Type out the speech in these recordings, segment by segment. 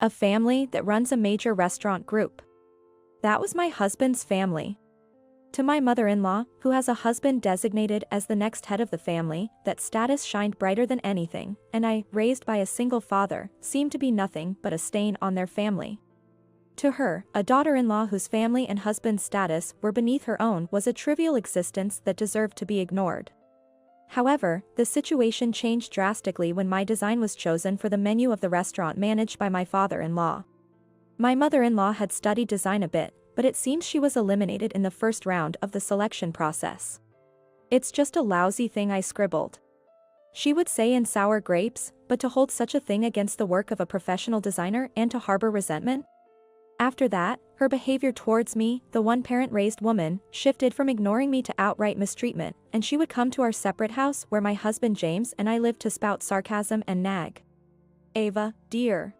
A family that runs a major restaurant group. That was my husband's family. To my mother-in-law, who has a husband designated as the next head of the family, that status shined brighter than anything, and I, raised by a single father, seemed to be nothing but a stain on their family. To her, a daughter-in-law whose family and husband's status were beneath her own was a trivial existence that deserved to be ignored. However, the situation changed drastically when my design was chosen for the menu of the restaurant managed by my father-in-law. My mother-in-law had studied design a bit, but it seems she was eliminated in the first round of the selection process. "It's just a lousy thing I scribbled," she would say in sour grapes, but to hold such a thing against the work of a professional designer and to harbor resentment? After that, her behavior towards me, the one-parent-raised woman, shifted from ignoring me to outright mistreatment, and she would come to our separate house where my husband James and I lived to spout sarcasm and nag. "Ava, dear.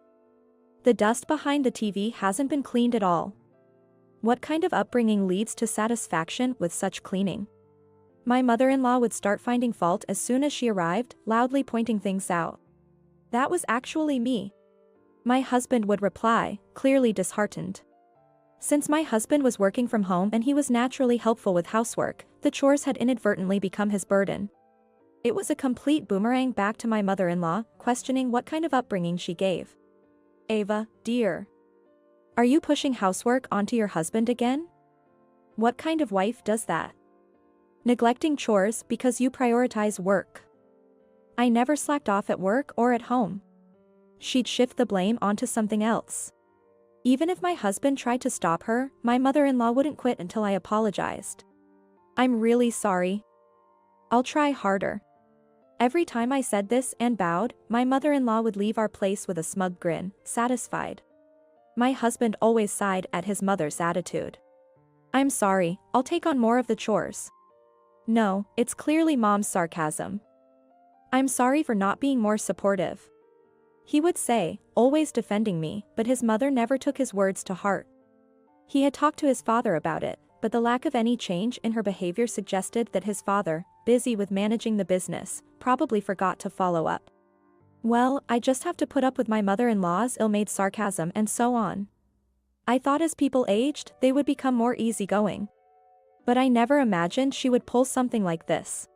The dust behind the TV hasn't been cleaned at all. What kind of upbringing leads to satisfaction with such cleaning?" My mother-in-law would start finding fault as soon as she arrived, loudly pointing things out. "That was actually me," my husband would reply, clearly disheartened. Since my husband was working from home and he was naturally helpful with housework, the chores had inadvertently become his burden. It was a complete boomerang back to my mother-in-law, questioning what kind of upbringing she gave. "Ava, dear. Are you pushing housework onto your husband again? What kind of wife does that? Neglecting chores because you prioritize work." I never slacked off at work or at home. She'd shift the blame onto something else. Even if my husband tried to stop her, my mother-in-law wouldn't quit until I apologized. "I'm really sorry. I'll try harder." Every time I said this and bowed, my mother-in-law would leave our place with a smug grin, satisfied. My husband always sighed at his mother's attitude. "I'm sorry, I'll take on more of the chores." No, it's clearly Mom's sarcasm. "I'm sorry for not being more supportive," he would say, always defending me, but his mother never took his words to heart. He had talked to his father about it, but the lack of any change in her behavior suggested that his father, busy with managing the business, probably forgot to follow up. Well, I just have to put up with my mother-in-law's ill-made sarcasm and so on. I thought as people aged, they would become more easygoing. But I never imagined she would pull something like this.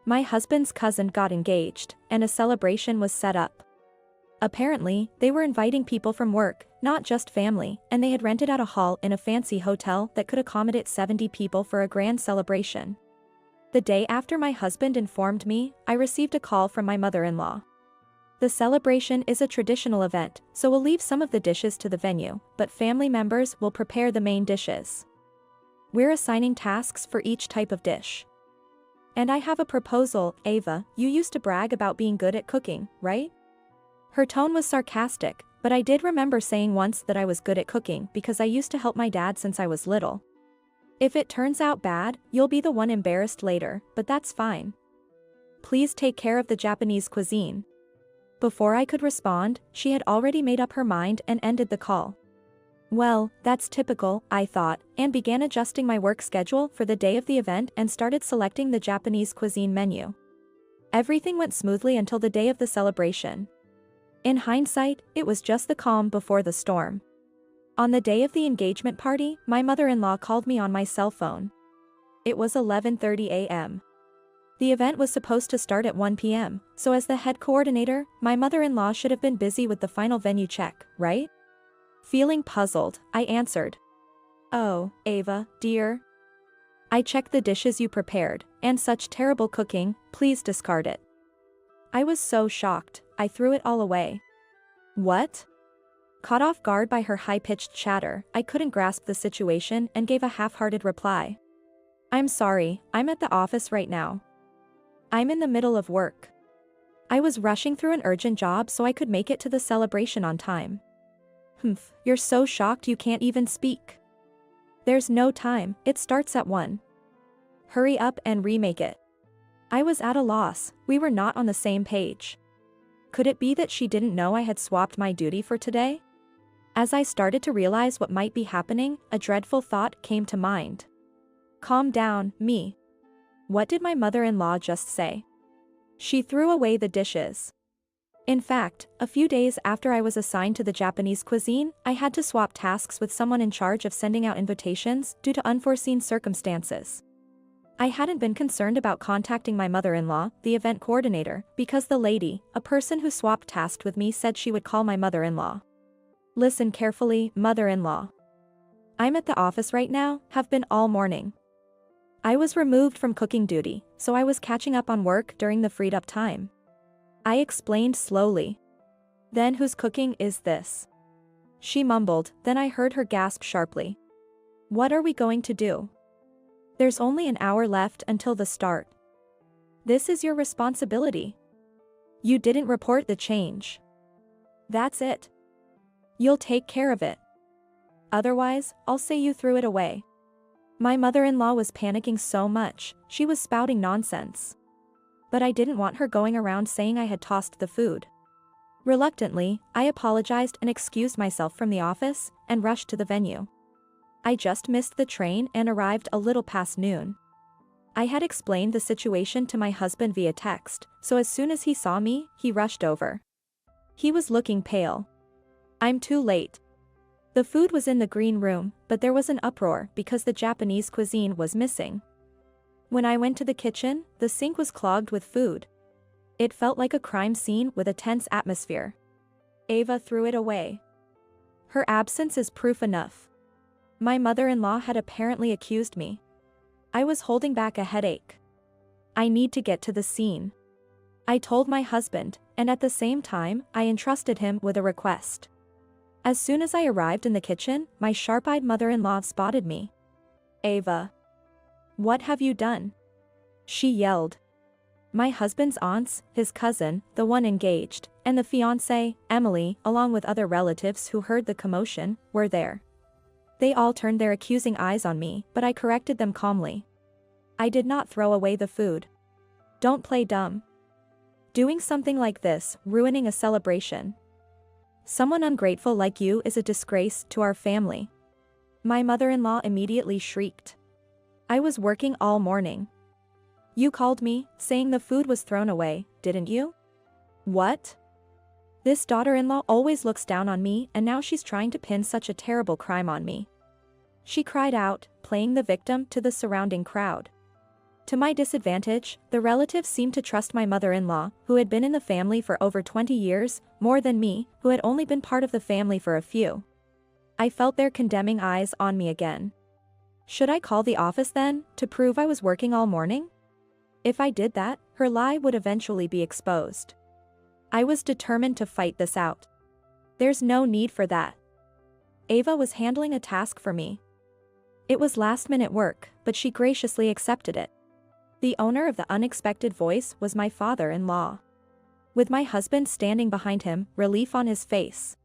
My husband's cousin got engaged, and a celebration was set up. Apparently, they were inviting people from work, not just family, and they had rented out a hall in a fancy hotel that could accommodate 70 people for a grand celebration. The day after my husband informed me, I received a call from my mother-in-law. "The celebration is a traditional event, so we'll leave some of the dishes to the venue, but family members will prepare the main dishes. We're assigning tasks for each type of dish. And I have a proposal, Ava, you used to brag about being good at cooking, right?" Her tone was sarcastic, but I did remember saying once that I was good at cooking because I used to help my dad since I was little. "If it turns out bad, you'll be the one embarrassed later, but that's fine. Please take care of the Japanese cuisine." Before I could respond, she had already made up her mind and ended the call. Well, that's typical, I thought, and began adjusting my work schedule for the day of the event and started selecting the Japanese cuisine menu. Everything went smoothly until the day of the celebration. In hindsight, it was just the calm before the storm. On the day of the engagement party, my mother-in-law called me on my cell phone. It was 11:30 a.m. The event was supposed to start at 1 p.m., so as the head coordinator, my mother-in-law should have been busy with the final venue check, right? Feeling puzzled, I answered. "Oh, Ava, dear. I checked the dishes you prepared, and such terrible cooking, please discard it." I was so shocked, I threw it all away. "What?" Caught off guard by her high-pitched chatter, I couldn't grasp the situation and gave a half-hearted reply. "I'm sorry, I'm at the office right now. I'm in the middle of work. I was rushing through an urgent job so I could make it to the celebration on time." "Humph, you're so shocked you can't even speak." "There's no time, it starts at 1. Hurry up and remake it." I was at a loss, we were not on the same page. Could it be that she didn't know I had swapped my duty for today? As I started to realize what might be happening, a dreadful thought came to mind. "Calm down, me. What did my mother-in-law just say?" "She threw away the dishes." In fact, a few days after I was assigned to the Japanese cuisine, I had to swap tasks with someone in charge of sending out invitations due to unforeseen circumstances. I hadn't been concerned about contacting my mother-in-law, the event coordinator, because the lady, a person who swapped tasks with me, said she would call my mother-in-law. Listen carefully, mother-in-law. I'm at the office right now, have been all morning. I was removed from cooking duty, so I was catching up on work during the freed up time. I explained slowly. Then whose cooking is this? She mumbled, then I heard her gasp sharply. What are we going to do? There's only an hour left until the start. This is your responsibility. You didn't report the change. That's it. You'll take care of it. Otherwise, I'll say you threw it away. My mother-in-law was panicking so much, she was spouting nonsense. But I didn't want her going around saying I had tossed the food. Reluctantly, I apologized and excused myself from the office and rushed to the venue. I just missed the train and arrived a little past noon. I had explained the situation to my husband via text, so as soon as he saw me, he rushed over. He was looking pale. I'm too late. The food was in the green room, but there was an uproar because the Japanese cuisine was missing. When I went to the kitchen, the sink was clogged with food. It felt like a crime scene with a tense atmosphere. Ava threw it away. Her absence is proof enough. My mother-in-law had apparently accused me. I was holding back a headache. I need to get to the scene. I told my husband, and at the same time, I entrusted him with a request. As soon as I arrived in the kitchen, my sharp-eyed mother-in-law spotted me. Ava. What have you done? She yelled. My husband's aunts, his cousin, the one engaged, and the fiancée, Emily, along with other relatives who heard the commotion, were there. They all turned their accusing eyes on me, but I corrected them calmly. I did not throw away the food. Don't play dumb. Doing something like this, ruining a celebration. Someone ungrateful like you is a disgrace to our family. My mother-in-law immediately shrieked. I was working all morning. You called me, saying the food was thrown away, didn't you? What? This daughter-in-law always looks down on me, and now she's trying to pin such a terrible crime on me. She cried out, playing the victim to the surrounding crowd. To my disadvantage, the relatives seemed to trust my mother-in-law, who had been in the family for over 20 years, more than me, who had only been part of the family for a few. I felt their condemning eyes on me again. Should I call the office then, to prove I was working all morning? If I did that, her lie would eventually be exposed. I was determined to fight this out. There's no need for that. Ava was handling a task for me. It was last-minute work, but she graciously accepted it. The owner of the unexpected voice was my father-in-law. With my husband standing behind him, relief on his face.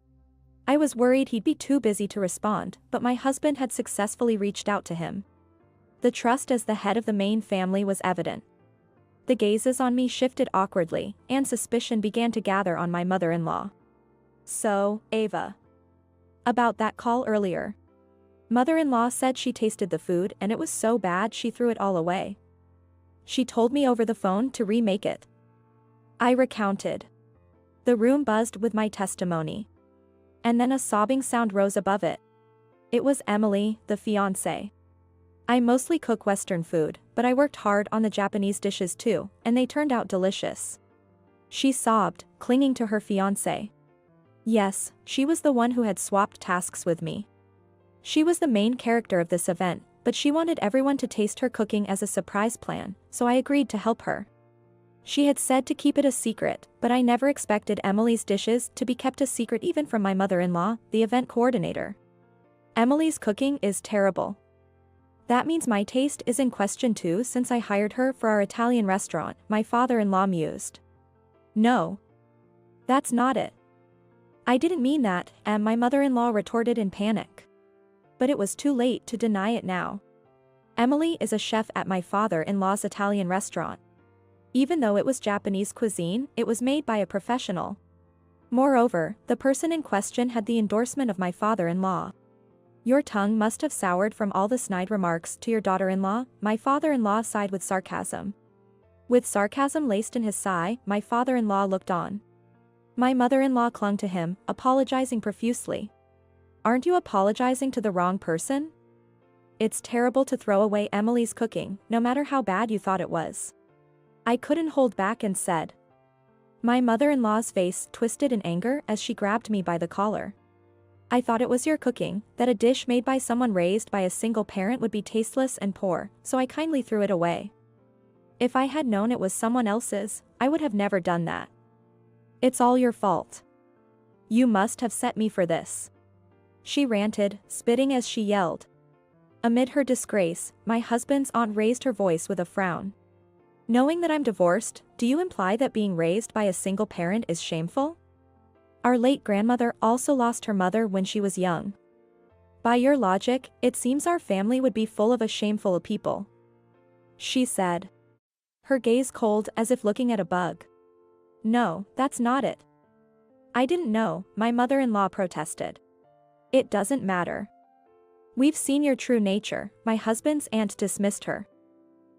I was worried he'd be too busy to respond, but my husband had successfully reached out to him. The trust as the head of the main family was evident. The gazes on me shifted awkwardly, and suspicion began to gather on my mother-in-law. So, Ava. About that call earlier. Mother-in-law said she tasted the food and it was so bad she threw it all away. She told me over the phone to remake it. I recounted. The room buzzed with my testimony. And then a sobbing sound rose above it. It was Emily, the fiancée. I mostly cook Western food, but I worked hard on the Japanese dishes too, and they turned out delicious. She sobbed, clinging to her fiancé. Yes, she was the one who had swapped tasks with me. She was the main character of this event, but she wanted everyone to taste her cooking as a surprise plan, so I agreed to help her. She had said to keep it a secret, but I never expected Emily's dishes to be kept a secret even from my mother-in-law, the event coordinator. Emily's cooking is terrible. That means my taste is in question too since I hired her for our Italian restaurant, my father-in-law mused. No. That's not it. I didn't mean that, and my mother-in-law retorted in panic. But it was too late to deny it now. Emily is a chef at my father-in-law's Italian restaurant. Even though it was Japanese cuisine, it was made by a professional. Moreover, the person in question had the endorsement of my father-in-law. Your tongue must have soured from all the snide remarks to your daughter-in-law, my father-in-law sighed with sarcasm. With sarcasm laced in his sigh, my father-in-law looked on. My mother-in-law clung to him, apologizing profusely. Aren't you apologizing to the wrong person? It's terrible to throw away Emily's cooking, no matter how bad you thought it was. I couldn't hold back and said. My mother-in-law's face twisted in anger as she grabbed me by the collar. I thought it was your cooking, that a dish made by someone raised by a single parent would be tasteless and poor, so I kindly threw it away. If I had known it was someone else's, I would have never done that. It's all your fault. You must have set me for this. She ranted, spitting as she yelled. Amid her disgrace, my husband's aunt raised her voice with a frown. Knowing that I'm divorced, do you imply that being raised by a single parent is shameful? Our late grandmother also lost her mother when she was young. By your logic, it seems our family would be full of a shameful people. She said. Her gaze cold as if looking at a bug. No, that's not it. I didn't know, my mother-in-law protested. It doesn't matter. We've seen your true nature, my husband's aunt dismissed her.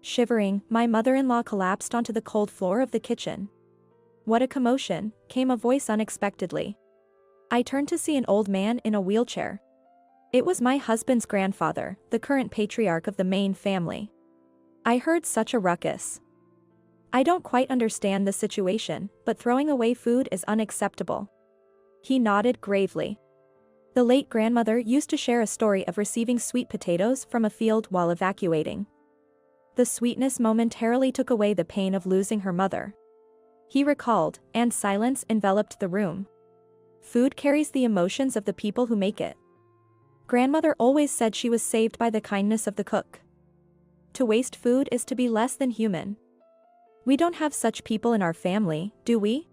Shivering, my mother-in-law collapsed onto the cold floor of the kitchen. What a commotion, came a voice unexpectedly. I turned to see an old man in a wheelchair. It was my husband's grandfather, the current patriarch of the main family. I heard such a ruckus. I don't quite understand the situation, but throwing away food is unacceptable. He nodded gravely. The late grandmother used to share a story of receiving sweet potatoes from a field while evacuating. The sweetness momentarily took away the pain of losing her mother. He recalled, and silence enveloped the room. Food carries the emotions of the people who make it. Grandmother always said she was saved by the kindness of the cook. To waste food is to be less than human. We don't have such people in our family, do we?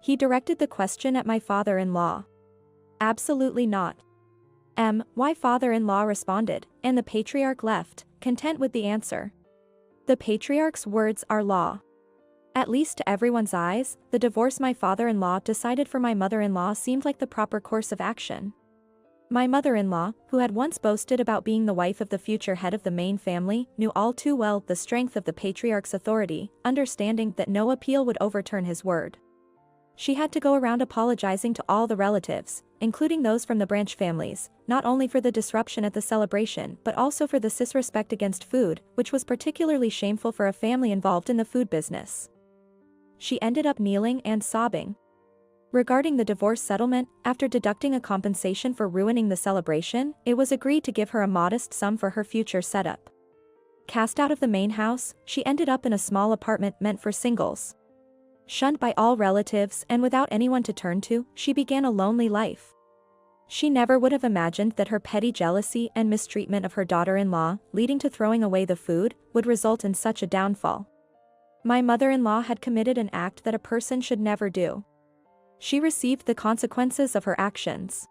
He directed the question at my father-in-law. Absolutely not. My father-in-law responded, and the patriarch left, content with the answer. The patriarch's words are law. At least to everyone's eyes, the divorce my father-in-law decided for my mother-in-law seemed like the proper course of action. My mother-in-law, who had once boasted about being the wife of the future head of the main family, knew all too well the strength of the patriarch's authority, understanding that no appeal would overturn his word. She had to go around apologizing to all the relatives, including those from the branch families, not only for the disruption at the celebration but also for the disrespect against food, which was particularly shameful for a family involved in the food business. She ended up kneeling and sobbing. Regarding the divorce settlement, after deducting a compensation for ruining the celebration, it was agreed to give her a modest sum for her future setup. Cast out of the main house, she ended up in a small apartment meant for singles. Shunned by all relatives and without anyone to turn to, she began a lonely life. She never would have imagined that her petty jealousy and mistreatment of her daughter-in-law, leading to throwing away the food, would result in such a downfall. My mother-in-law had committed an act that a person should never do. She received the consequences of her actions.